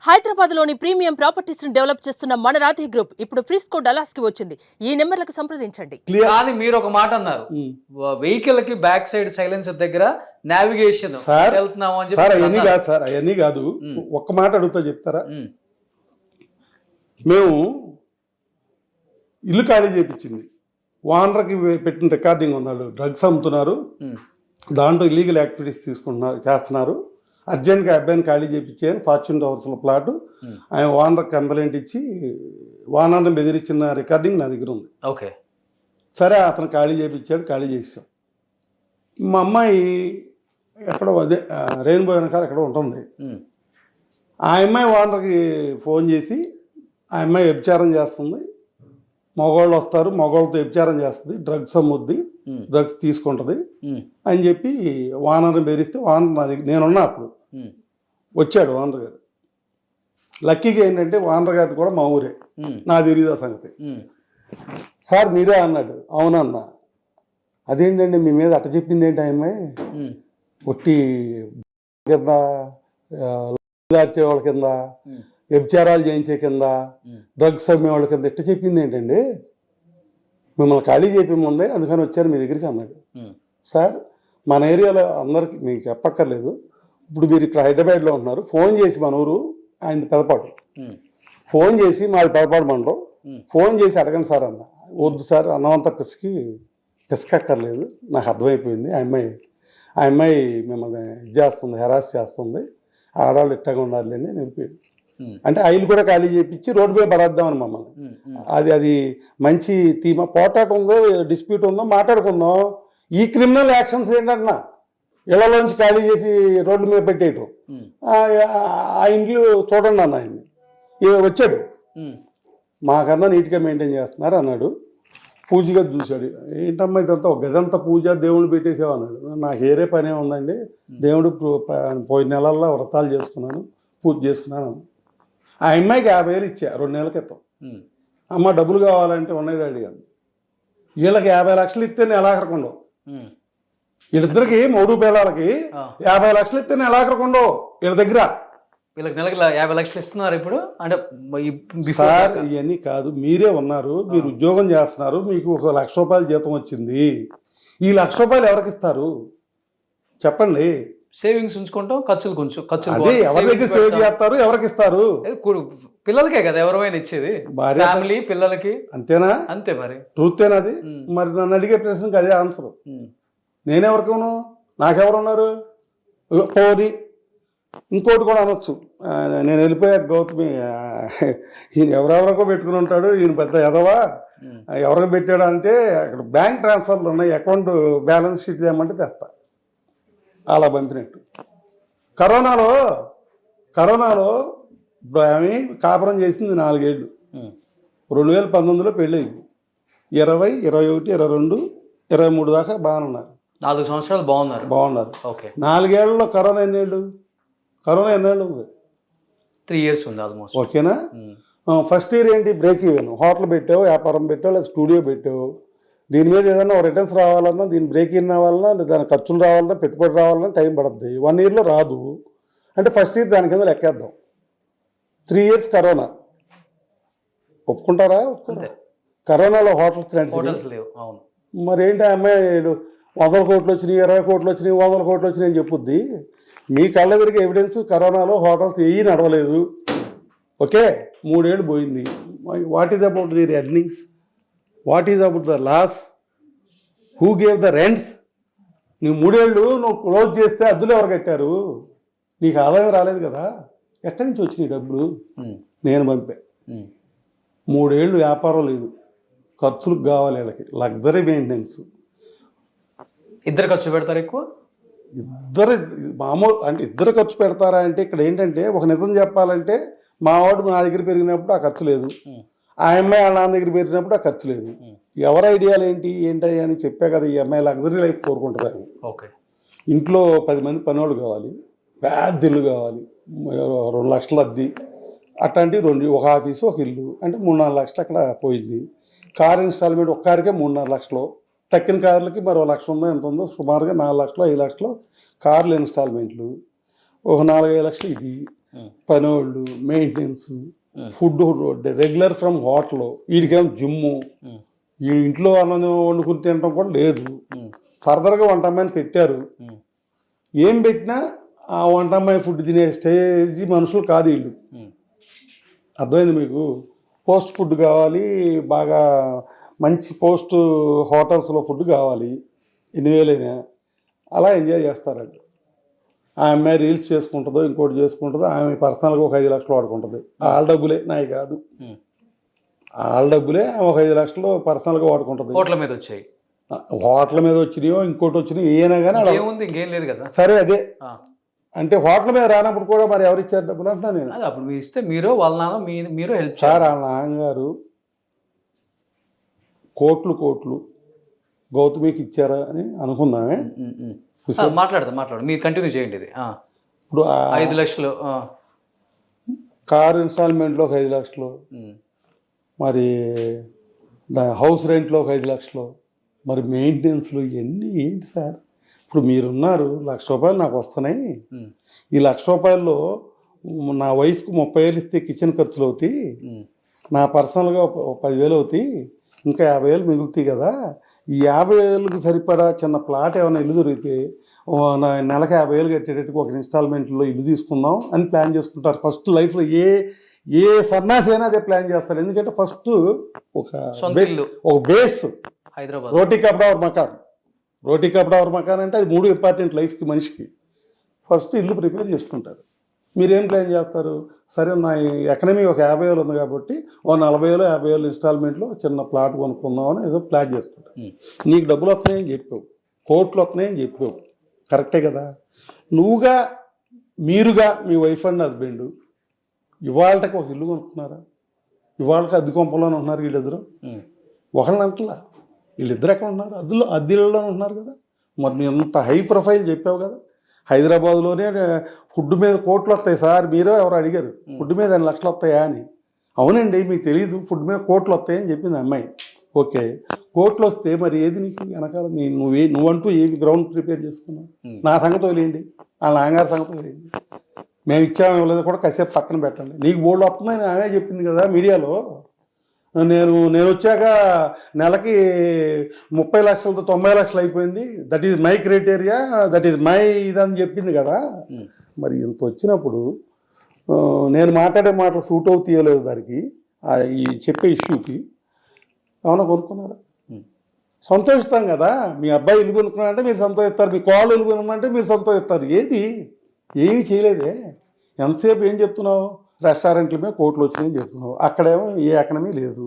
హైదరాబాద్లోని premium properties ని develop చేస్తున్న మన రాధే గ్రూప్ ఇప్పుడు ఫ్రిస్కో డలాస్ కి వచ్చింది. ఈ నెంబర్లకు సంప్రదించండి. కానీ మీరు ఒక మాట అన్నారు, వెహికల్ కి బ్యాక్ సైడ్ సైలెన్సర్ దగ్గర నావిగేషన్ వెళ్తున్నాము అని సార్ అవన్నీ కాదు సార్, అవన్నీ కాదు. ఒక్క మాట అడుగుతా చెప్తారా? మేము ఇల్లు ఖాళీ చేయించింది ఓనర్కి పెట్టిన రికార్డింగ్ ఉంది. వాళ్ళు డ్రగ్స్ అమ్ముతున్నారు, దాంట్లో ఇల్లీగల్ యాక్టివిటీస్ చేస్తున్నారు. అర్జెంట్గా అబ్బాయిని ఖాళీ చేయించాను. ఫార్చ్యూన్ టవర్స్లో ప్లాట్ ఆయన ఓనర్కి కంప్లైంట్ ఇచ్చి ఓనర్ని బెదిరించిన రికార్డింగ్ నా దగ్గర ఉంది. ఓకే, సరే అతను ఖాళీ చేయించాడు, ఖాళీ చేసాం. మా అమ్మాయి ఎక్కడో అదే రెయిన్బో వెనకాల ఎక్కడో ఉంటుంది. ఆ అమ్మాయి ఓనర్కి ఫోన్ చేసి ఆ అమ్మాయి వ్యభిచారం చేస్తుంది, మగవాళ్ళు వస్తారు, మగవాళ్ళతో వ్యభిచారం చేస్తుంది, డ్రగ్స్ అమ్ముద్ది, డ్రగ్స్ తీసుకుంటుంది అని చెప్పి ఓనర్ని బెదిరిస్తే ఓనర్ నా దగ్గర నేనున్నా అప్పుడు వచ్చాడు ఓనర్ గారు. లక్కీగా ఏంటంటే ఓనర్ గారి కూడా మా ఊరే, నా తెలియదు ఆ సంగతి. సార్ మీరే అన్నాడు. అవునన్నా. అదేంటండి మీ మీద అట్ట చెప్పింది ఏంటి ఆ అమ్మాయి? ఒట్టి కింద దాచే వాళ్ళ కింద, వ్యభిచారాలు చేయించే కింద, డ్రగ్స్ అమ్మే వాళ్ళ కింద ఎట్ట చెప్పింది ఏంటండి? మిమ్మల్ని ఖాళీ చెప్పి ముందే అందుకని వచ్చారు మీ దగ్గరికి అన్నాడు. సార్ మన ఏరియాలో అందరికి మీకు చెప్పక్కర్లేదు, ఇప్పుడు మీరు ఇక్కడ హైదరాబాద్లో ఉంటున్నారు, ఫోన్ చేసి మన ఊరు ఆయన పెదపాటు, ఫోన్ చేసి మాది పెదపాటు మండలం, ఫోన్ చేసి అడగండి సార్ అన్న. వద్దు సార్ అన్నవంతా పిసకక్కర్లేదు, నాకు అర్థమైపోయింది. ఆ అమ్మాయి మిమ్మల్ని ఇది చేస్తుంది, హెరాస్ చేస్తుంది, ఆడవాళ్ళు ఇట్టగా ఉండాలని నిలిపోయింది. అంటే ఆయిల్ కూడా ఖాళీ చేయించి రోడ్డు మీద పడేద్దామని మమ్మల్ని. అది మంచి థీమా? పోటాట ఉందో డిస్ప్యూట్ ఉందో మాట్లాడుకుందాం. ఈ క్రిమినల్ యాక్షన్స్ ఏంటంటున్నా, ఇళ్లలోంచి ఖాళీ చేసి రోడ్డు మీద పెట్టేయటం. ఆ ఇంట్లో చూడండి అన్న, ఆయన్ని వచ్చాడు, మాకన్నా నీట్గా మెయింటైన్ చేస్తున్నారు అన్నాడు. పూజగా చూశాడు. ఏంటమ్మా ఇదంతా ఒక గదంతా పూజ, దేవుడు పెట్టేసావు అన్నాడు. నాకు ఏరే పనే ఉందండి, దేవుడు పోయిన నెలల్లో వ్రతాలు చేసుకున్నాను, పూజ చేసుకున్నాను. ఆ అమ్మాయికి 50,000 ఇచ్చా 2 నెలల క్రితం. అమ్మ డబ్బులు కావాలంటే ఉన్నాయి డాడీ అని. వీళ్ళకి 50 లక్షలు ఇస్తే నెలాఖరకుండవు. వీళ్ళిద్దరికి 3 పిల్లలకి 50 లక్షలు ఇస్తే నెలాఖరకుండవు వీళ్ళ దగ్గర. వీళ్ళకి నెలకి 50 లక్షలు ఇస్తున్నారు ఇప్పుడు. అంటే సార్ ఇవన్నీ కాదు, మీరే ఉన్నారు, మీరు ఉద్యోగం చేస్తున్నారు, మీకు 1,00,000 రూపాయలు జీతం వచ్చింది. ఈ 1,00,000 రూపాయలు ఎవరికి ఇస్తారు చెప్పండి? సేవింగ్స్ ఉంచుకుంటాం, ఖర్చులు కొంచెం అదే ఎవరి దగ్గర సేవ్ చేస్తారు, ఎవరికి ఇస్తారు? పిల్లలకే కదా ఎవరైనా ఇచ్చేది, ఫ్యామిలీ పిల్లలకి. అంతేనా? అంతే మరి. ట్రూతేనా అది? మరి నన్ను అడిగే ప్రశ్నకి అదే ఆన్సర్. నేనెవరికను, నాకెవరున్నారు? పోని ఇంకోటి కూడా అనొచ్చు, నేను వెళ్ళిపోయాక గౌతమి ఈయన ఎవరెవరికో పెట్టుకుని ఉంటాడు, ఈయన పెద్ద ఎదవా, ఎవరికి పెట్టాడు అంటే అక్కడ బ్యాంక్ ట్రాన్స్ఫర్లు ఉన్నాయి, అకౌంట్ బ్యాలెన్స్ షీట్ తెమ్మంటే తెస్తా, అలా పంపినట్టు. కరోనాలో ఇప్పుడు ఆమె కాపురం చేసింది 4 ఏళ్ళు. 2019లో పెళ్ళయింది. 20, 21, 22, 23 దాకా బాగానే ఉన్నారు. 4 సంవత్సరాలు బాగున్నారు. ఓకే. 4 ఏళ్లలో కరోనా ఎన్నేళ్ళు ఉంది? 3 years ఉంది ఆల్మోస్ట్. ఓకేనా? ఫస్ట్ ఇయర్ ఏంటి? Break even. హోటల్ పెట్టావు, వ్యాపారం పెట్టావు, లేదా స్టూడియో పెట్టావు. దీని మీద ఏదైనా రిటర్న్స్ రావాలన్నా, దీని బ్రేక్ ఇన్ అవ్వాలన్నా, దాని ఖర్చులు రావాలన్నా, పెట్టుబడి రావాలన్నా టైం పడుతుంది. 1 yearలో రాదు అంటే ఫస్ట్ ఇయర్ దాని కింద లెక్కేద్దాం. 3 years కరోనా. ఒప్పుకుంటారా? కరోనాలో హోటల్స్ లేవు. అవును. మరి ఏంటి ఆ అమ్మాయి 100 కోట్లు వచ్చినాయి, 20 కోట్లు వచ్చినాయి, 100 కోట్లు వచ్చినాయి అని చెప్పుద్ది. మీ కళ్ళ దగ్గర ఎవిడెన్స్ కరోనాలో హోటల్స్ ఏవి నడవలేదు. ఓకే, 3 ఏళ్ళు పోయింది. What is about the earnings? What is about the loss? Who gave the rents? నువ్వు 3 ఏళ్ళు నువ్వు క్లోజ్ చేస్తే అద్దులు ఎవరు కట్టారు? నీకు ఆదాయం రాలేదు కదా, ఎక్కడి నుంచి వచ్చినాయి డబ్బులు? నేను పంపా. 3 ఏళ్ళు వ్యాపారం లేదు, ఖర్చులకు కావాలి వీళ్ళకి, లగ్జరీ మెయింటెనెన్స్. ఇద్దరు ఖర్చు పెడతారు ఎక్కువ? మామూలు అంటే ఇద్దరు ఖర్చు పెడతారా అంటే ఇక్కడ ఏంటంటే, ఒక నిజం చెప్పాలంటే, మా వాడు నా దగ్గర పెరిగినప్పుడు ఆ ఖర్చు లేదు, ఆ అమ్మాయి వాళ్ళ నాన్న దగ్గర పెరిగినప్పుడు ఆ ఖర్చు లేదు. ఎవరి ఐడియాలు ఏంటి అని చెప్పే కదా, ఈ అమ్మాయి లగ్జరీ లైఫ్ కోరుకుంటుంది. ఓకే. ఇంట్లో 10 మంది పనివాళ్ళు కావాలి, పెద్ద ఇల్లు కావాలి, 2 లక్షల అద్దె, అట్లాంటివి ఒక ఆఫీసు, ఒక ఇల్లు అంటే 3-4 లక్షలు అక్కడ పోయింది. కార్ ఇన్స్టాల్మెంట్ ఒక్క కారుకే 3-4 లక్షలు, తక్కిన కార్లకి మరో 1 లక్ష ఉందో ఎంత ఉందో, సుమారుగా 4 లక్షలు 5 లక్షలు కార్లు ఇన్స్టాల్మెంట్లు, ఒక 4-5 లక్షలు ఇది. పనోళ్ళు, maintenance, food, regular from hotel, వీడికేమో జిమ్ము, ఈ ఇంట్లో అన్నం వండుకుని తినడం కూడా లేదు. ఫర్దర్గా వంట అమ్మాయిని పెట్టారు. ఏం పెట్టినా ఆ వంట అమ్మాయి ఫుడ్ తినే స్టేజ్ మనుషులు కాదు వీళ్ళు. అర్థమైంది మీకు? పోస్ట్ ఫుడ్ కావాలి, బాగా మంచి పోస్ట్ హోటల్స్లో ఫుడ్ కావాలి, ఎన్ని వేలైనా అలా ఎంజాయ్ చేస్తారండి. ఆ అమ్మాయి రీల్స్ చేసుకుంటుందో ఇంకోటి చేసుకుంటుందో, ఆమె పర్సనల్గా ఒక 5 లక్షలు వాడుకుంటుంది. వాళ్ళ డబ్బులే, నాయి కాదు. వాళ్ళ డబ్బులే ఒక 5 లక్షలు పర్సనల్గా వాడుకుంటుంది. హోటల్ మీద వచ్చాయి, హోటల్ మీద వచ్చినాయో ఇంకోటి వచ్చినాయో ఏనా కానీ ఏముంది, ఇంకేం లేదు కదా. సరే అదే అంటే హోటల్ మీద రానప్పుడు కూడా మరి ఎవరు ఇచ్చారు డబ్బులు అంటున్నా నేను. అది అప్పుడు మీరు ఇస్తే మీరు వాళ్ళ నాన్న మీరు హెల్ప్ సార్. వాళ్ళ నాన్నగారు కోట్లు గౌతమికి ఇచ్చారా అని అనుకుందామే. మాట్లాడు మీరు కంటిన్యూ చేయండి. ఇది ఇప్పుడు 5 లక్షలు కారు ఇన్స్టాల్మెంట్లో ఒక 5 లక్షలు, మరి హౌస్ రెంట్లో ఒక 5 లక్షలు, మరి మెయింటెనెన్స్లు ఇవన్నీ ఏంటి సార్? ఇప్పుడు మీరున్నారు, ₹1,00,000 నాకు వస్తున్నాయి. ఈ ₹1,00,000 నా వైఫ్కి 30,000 ఇస్తే కిచెన్ ఖర్చులు అవుతాయి, నా పర్సనల్గా 10,000 అవుతాయి, ఇంకా 50,000 మిగులుతాయి కదా. ఈ 50,000కి సరిపడా చిన్న ప్లాట్ ఏమైనా ఇల్లు దొరికితే నెలకు 50,000 కట్టేటట్టుగా ఒక ఇన్స్టాల్మెంట్లో ఇల్లు తీసుకుందాం అని ప్లాన్ చేసుకుంటారు. ఫస్ట్ లైఫ్లో ఏ సన్నాసి అయినా అదే ప్లాన్ చేస్తారు. ఎందుకంటే ఫస్ట్ ఒక బేస్, హైదరాబాద్ రోటీ కపడా और మకాన్ అంటే అది 3 ఇంపార్టెంట్ లైఫ్కి, మనిషికి. ఫస్ట్ ఇల్లు ప్రిపేర్ చేసుకుంటారు. మీరేం ప్లాన్ చేస్తారు? సరే నా ఎకనమీ ఒక 50,000 ఉంది కాబట్టి ఓ 40,000 50,000 ఇన్స్టాల్మెంట్లో చిన్న ప్లాట్ కొనుక్కుందాం అని ఏదో ప్లాన్ చేసుకుంటారు. నీకు డబ్బులు వస్తున్నాయని చెప్పావు, కోట్లు వస్తున్నాయని చెప్పావు, కరెక్టే కదా. మీరుగా మీ వైఫ్ అండ్ హస్బెండ్ ఇవాళకి ఒక ఇల్లు కొనుక్కున్నారా? ఇవాళకి అద్దె కొంపలోనే ఉంటున్నారు వీళ్ళిద్దరు. ఒకళ్ళని అంటలా, వీళ్ళిద్దరు ఎక్కడ ఉన్నారు? అద్దెల్లోనే ఉంటున్నారు కదా. మరి నేను అంత హై ప్రొఫైల్ చెప్పావు కదా. హైదరాబాద్లోనే ఫుడ్ మీద కోట్లు వస్తాయి సార్. మీరే ఎవరు అడిగారు ఫుడ్ మీద 2 లక్షలు వస్తాయా అని. అవునండి, మీకు తెలియదు ఫుడ్ మీద కోట్లు వస్తాయని చెప్పింది అమ్మాయి. ఓకే, కోట్లు వస్తే మరి ఏది నీకు వెనకాల? నువ్వంటూ ఏమి గ్రౌండ్ ప్రిపేర్ చేసుకున్నావు? నా సంగతి వదిలేయండి, వాళ్ళ నాన్నగారి సంగతి వదిలేయండి. మేము ఇచ్చాము ఇవ్వలేదు కూడా కాసేపు పక్కన పెట్టండి. నీకు బోల్డ్ వస్తుందని ఆమె చెప్పింది కదా మీడియాలో. నేను వచ్చాక నెలకి 30 లక్షలతో 90 లక్షలు అయిపోయింది, that is my criteria, that is my ఇదని చెప్పింది కదా. మరి ఇంత వచ్చినప్పుడు నేను మాట్లాడే మాటలు సూట్ అవుతాయలేదు దానికి, ఈ చెప్పే ఇష్యూకి. ఏమన్నా కొనుక్కున్నారా? సంతోషిస్తాం కదా. మీ అబ్బాయి ఇల్లు కొనుక్కున్నారంటే మీరు సంతోషిస్తారు, మీ కోళ్ళు ఇల్లు కొనుక్కుంటే మీరు సంతోషిస్తారు. ఏమీ చేయలేదే. ఎంతసేపు ఏం చెప్తున్నావు? రెస్టారెంట్ల మీద కోట్లు వచ్చినాయని చెప్తున్నావు. అక్కడేమో ఏ ఎకనమీ లేదు.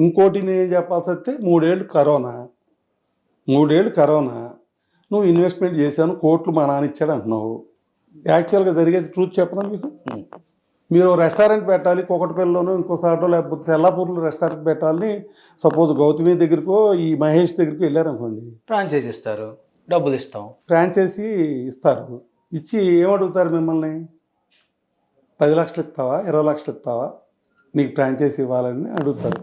ఇంకోటి నేను చెప్పాల్సి వస్తే 3 ఏళ్ళు కరోనా, నువ్వు ఇన్వెస్ట్మెంట్ చేశాను, కోట్లు మా నాన్న ఇచ్చాడు అంటున్నావు. యాక్చువల్గా జరిగేది ట్రూత్ చెప్పనా మీకు? మీరు రెస్టారెంట్ పెట్టాలి, కోకటపల్లిలోనూ ఇంకోసారిలో లేకపోతే తెల్లాపూర్లో రెస్టారెంట్ పెట్టాలని సపోజ్ గౌతమి దగ్గరకో ఈ మహేష్ దగ్గరికి వెళ్ళారనుకోండి, ఫ్రాంచైజీ ఇస్తారు, డబ్బులు ఇస్తాం, ఫ్రాంచైజీ ఇస్తారు. ఇచ్చి ఏమడుగుతారు మిమ్మల్ని? 10 లక్షలు ఇస్తావా, 20 లక్షలు ఇస్తావా, నీకు ఫ్రాంచైజీ ఇవ్వాలని అడుగుతారు.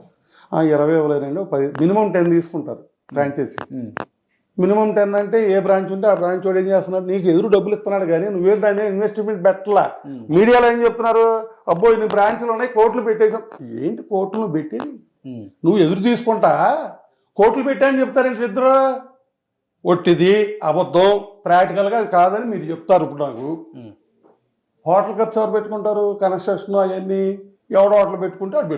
20 ఇవ్వలేనండి, 10, మినిమం 10 తీసుకుంటారు ఫ్రాంచైజీ. మినిమం 10 అంటే ఏ బ్రాంచ్ ఉంటే ఆ బ్రాంచ్ వాడు ఏం చేస్తున్నాడు? నీకు ఎదురు డబ్బులు ఇస్తున్నాడు కానీ నువ్వేం దాన్ని ఇన్వెస్ట్మెంట్ పెట్టలా. మీడియాలో ఏం చెప్తున్నారు? అబ్బో ఇన్ని బ్రాంచ్లు ఉన్నాయి, కోట్లు పెట్టేసాం. ఏంటి కోట్లు నువ్వు పెట్టేది? నువ్వు ఎదురు తీసుకుంటా కోట్లు పెట్టాయని చెప్తారేంటి ఇద్దరు? ఒట్టిది, అబద్ధం, ప్రాక్టికల్గా అది కాదని మీరు చెప్తారు. ఇప్పుడు నాకు హోటల్ ఖర్చు ఎవరు పెట్టుకుంటారు? కన్స్ట్రక్షన్ అవన్నీ ఎవడో హోటల్ పెట్టుకుంటే వాడు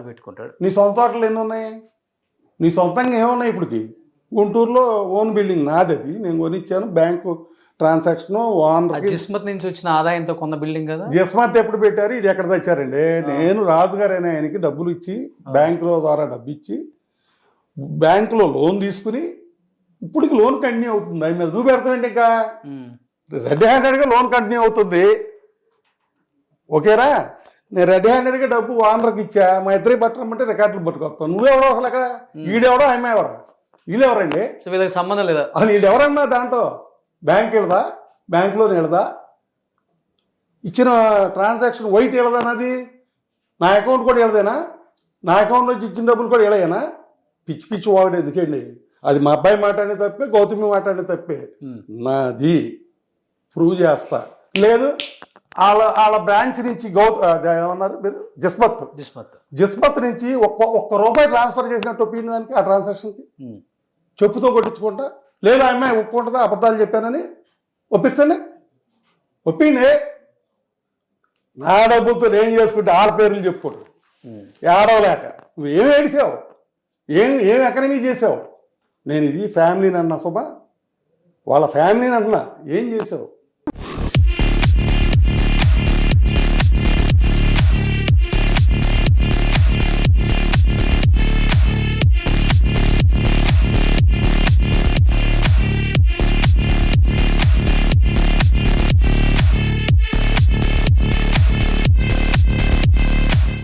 పెట్టుకుంటాడు. నీ సొంత హోటల్ ఎన్ని ఉన్నాయి? నీ సొంతంగా ఏమున్నాయి? ఇప్పటికి గుంటూరులో ఓన్ బిల్డింగ్ నాది, అది నేను కొనిచ్చాను. బ్యాంకు ట్రాన్సాక్షన్ ఓనర్ జిస్మత్ నుంచి వచ్చిన ఆదాయంతో కొన్న బిల్డింగ్ కదా. జిస్మత్ ఎప్పుడు పెట్టారు? ఇది ఎక్కడ తెచ్చారండి? నేను రాజుగారు అయిన ఆయనకి డబ్బులు ఇచ్చి, బ్యాంకులో ద్వారా డబ్బు ఇచ్చి, బ్యాంకులో లోన్ తీసుకుని, ఇప్పటికి లోన్ కంటిన్యూ అవుతుంది. దాని మీద నువ్వు పెడతావండి. ఇంకా రెడ్ హ్యాండెడ్గా లోన్ కంటిన్యూ అవుతుంది. ఓకేరా? నేను రెడ్ హ్యాండెడ్గా డబ్బు ఓనర్కి ఇచ్చా, మా ఇద్దరికి పట్టమంటే రికార్డులు పట్టుకొస్తాను. నువ్వెవడో అసలు అక్కడ? ఈడెవడో అమ్మ ఎవరా? వీళ్ళెవరండి? సో వీళ్ళకి సంబంధం లేదా? అసలు వీళ్ళెవరన్నా దాంట్లో? బ్యాంక్ వెళదా? బ్యాంకులో వెళదా? ఇచ్చిన ట్రాన్సాక్షన్ వైట్ వెళదా? నాది నా అకౌంట్ కూడా వెళదేనా? నా అకౌంట్లో ఇచ్చిన డబ్బులు కూడా వెళ్ళాయనా? పిచ్చి వాడు ఎందుకండి? అది మా అబ్బాయి మాట్లాడే తప్పే, గౌతమి మాట్లాడే తప్పే. నాది ప్రూవ్ చేస్తా. లేదు వాళ్ళ బ్రాంచ్ నుంచి ఏమన్నారు మీరు జస్మత్ జిస్మత్. జస్మత్ నుంచి ఒక్క రూపాయి ట్రాన్స్ఫర్ చేసినట్టు ఒప్పింది దానికి ఆ ట్రాన్సాక్షన్కి చెప్పుతో కొట్టించుకుంటా లేదు ఆ అమ్మాయి ఒప్పుకుంటుందా అబద్ధాలు చెప్పానని ఒప్పించండి ఒప్పిండే నా డబ్బులతో నేను చేసుకుంటే ఆడ పేర్లు చెప్పుకోడు ఏడవలేక నువ్వేం ఏడిసావు ఏం ఎకనమీ చేసావు నేను ఇది ఫ్యామిలీని అన్నా శుభ వాళ్ళ ఫ్యామిలీని అంటున్నా ఏం చేసావు